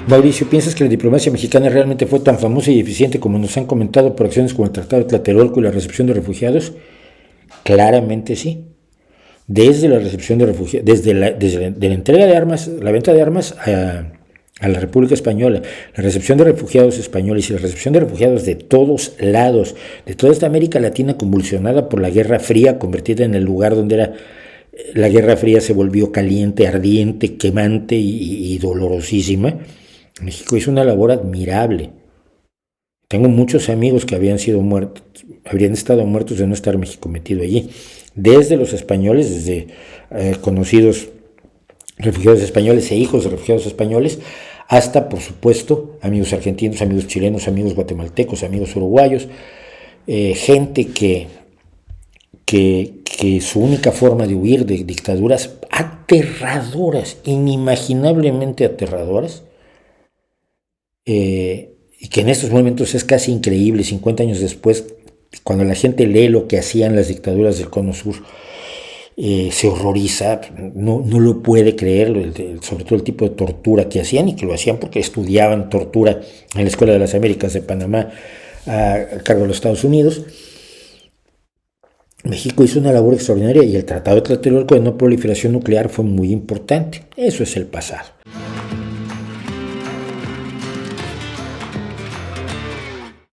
Mauricio, ¿piensas que la diplomacia mexicana realmente fue tan famosa y eficiente como nos han comentado por acciones como el Tratado de Tlatelolco y la recepción de refugiados? Claramente sí. Desde la recepción de refugiados, desde la entrega de armas, la venta de armas a la República Española, la recepción de refugiados españoles y la recepción de refugiados de todos lados, de toda esta América Latina convulsionada por la Guerra Fría, convertida en el lugar donde era la Guerra Fría se volvió caliente, ardiente, quemante y dolorosísima. México hizo una labor admirable. Tengo muchos amigos que habían sido muertos, habrían estado muertos de no estar México metido allí. Desde los españoles, desde conocidos refugiados españoles e hijos de refugiados españoles, hasta, por supuesto, amigos argentinos, amigos chilenos, amigos guatemaltecos, amigos uruguayos, gente que su única forma de huir de dictaduras aterradoras, inimaginablemente aterradoras, y que en estos momentos es casi increíble, 50 años después, cuando la gente lee lo que hacían las dictaduras del Cono Sur, se horroriza, no lo puede creer, sobre todo el tipo de tortura que hacían, y que lo hacían porque estudiaban tortura en la Escuela de las Américas de Panamá a cargo de los Estados Unidos. México hizo una labor extraordinaria y el Tratado de Tlatelolco de no proliferación nuclear fue muy importante. Eso es el pasado.